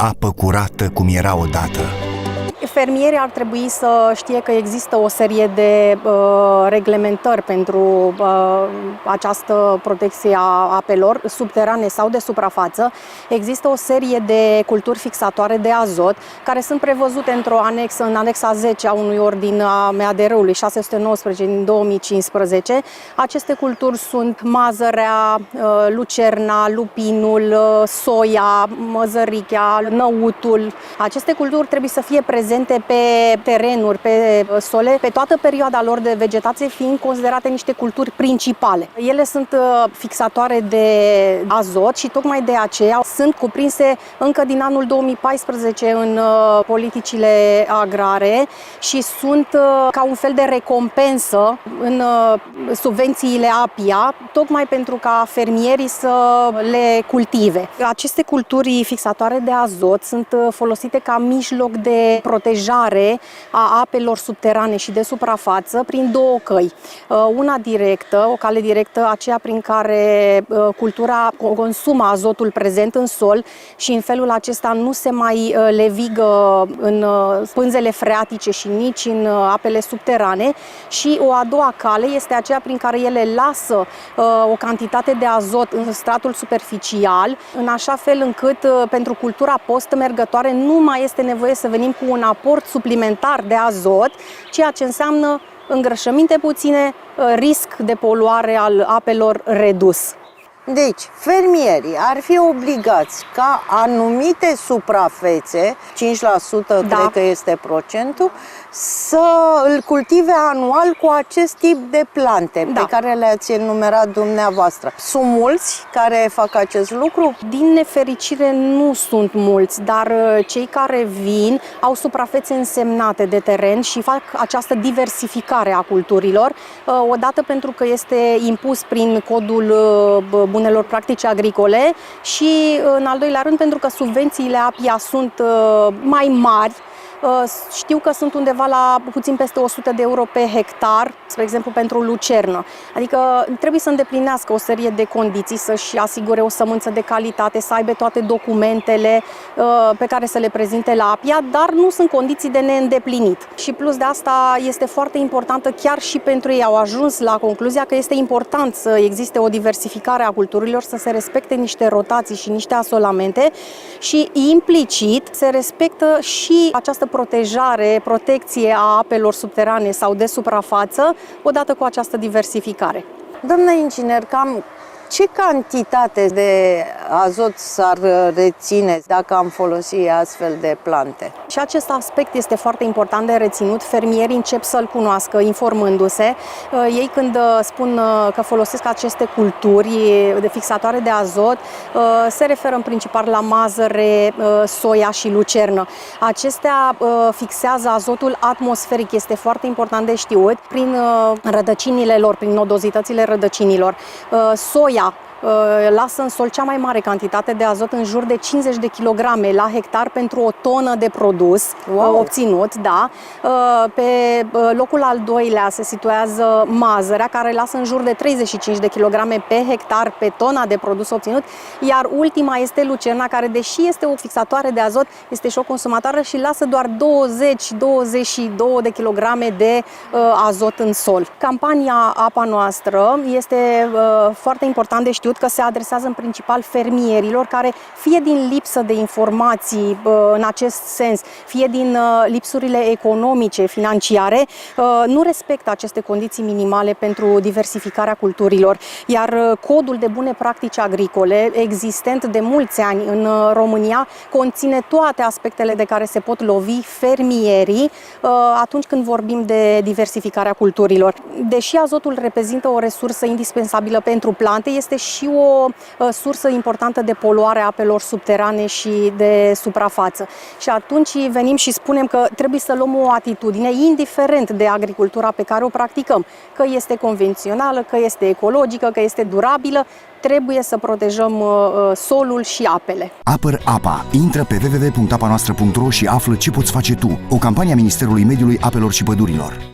apă curată cum era odată. Fermierii ar trebui să știe că există o serie de reglementări pentru această protecție a apelor subterane sau de suprafață. Există o serie de culturi fixatoare de azot care sunt prevăzute într-o anexă, în anexa 10 a unui ordin a MADR-ului 619 din 2015. Aceste culturi sunt mazărea, lucerna, lupinul, soia, măzărichea, năutul. Aceste culturi trebuie să fie prezente pe terenuri, pe sole, pe toată perioada lor de vegetație, fiind considerate niște culturi principale. Ele sunt fixatoare de azot și tocmai de aceea sunt cuprinse încă din anul 2014 în politicile agrare și sunt ca un fel de recompensă în subvențiile APIA, tocmai pentru ca fermierii să le cultive. Aceste culturi fixatoare de azot sunt folosite ca mijloc de protejare a apelor subterane și de suprafață prin două căi. Una directă, o cale directă, aceea prin care cultura consumă azotul prezent în sol și în felul acesta nu se mai levigă în pânzele freatice și nici în apele subterane, și o a doua cale este aceea prin care ele lasă o cantitate de azot în stratul superficial, în așa fel încât pentru cultura postmergătoare nu mai este nevoie să venim cu un aport suplimentar de azot, ceea ce înseamnă îngrășăminte puține, risc de poluare al apelor redus. Deci, fermierii ar fi obligați ca anumite suprafețe, 5% cred că este procentul, să îl cultive anual cu acest tip de plante pe care le-ați enumerat dumneavoastră. Sunt mulți care fac acest lucru? Din nefericire nu sunt mulți, dar cei care vin au suprafețe însemnate de teren și fac această diversificare a culturilor, odată pentru că este impus prin codul bunelor practice agricole și, în al doilea rând, pentru că subvențiile APIA sunt mai mari. Știu că sunt undeva la puțin peste 100 de euro pe hectar, spre exemplu pentru lucernă. Adică trebuie să îndeplinească o serie de condiții, să-și asigure o sămânță de calitate, să aibă toate documentele pe care să le prezinte la APIA, dar nu sunt condiții de neîndeplinit. Și plus de asta este foarte importantă, chiar și pentru ei au ajuns la concluzia că este important să existe o diversificare a culturilor, să se respecte niște rotații și niște asolamente și implicit se respectă și această protecție a apelor subterane sau de suprafață, odată cu această diversificare. Doamna inginer, cam ce cantitate de azot s-ar reține dacă am folosi astfel de plante? Și acest aspect este foarte important de reținut. Fermierii încep să-l cunoască informându-se. Ei când spun că folosesc aceste culturi de fixatoare de azot, se referă în principal la mazăre, soia și lucernă. Acestea fixează azotul atmosferic, este foarte important de știut, prin rădăcinile lor, prin nodozitățile rădăcinilor. Soia lasă în sol cea mai mare cantitate de azot, în jur de 50 de kilograme la hectar pentru o tonă de produs obținut. Da. Pe locul al doilea se situează mazărea, care lasă în jur de 35 de kilograme pe hectar pe tona de produs obținut, iar ultima este lucerna, care, deși este o fixatoare de azot, este și o consumatoare și lasă doar 20-22 de kilograme de azot în sol. Campania Apa Noastră este foarte important de știut că se adresează în principal fermierilor care, fie din lipsă de informații în acest sens, fie din lipsurile economice, financiare, nu respectă aceste condiții minimale pentru diversificarea culturilor. Iar codul de bune practici agricole, existent de mulți ani în România, conține toate aspectele de care se pot lovi fermierii atunci când vorbim de diversificarea culturilor. Deși azotul reprezintă o resursă indispensabilă pentru plante, este și o sursă importantă de poluare a apelor subterane și de suprafață. Și atunci venim și spunem că trebuie să luăm o atitudine, indiferent de agricultura pe care o practicăm, că este convențională, că este ecologică, că este durabilă, trebuie să protejăm solul și apele. Apăr apa. Intră pe www.apanoastră.ro și află ce poți face tu. O campanie a Ministerului Mediului, Apelor și Pădurilor.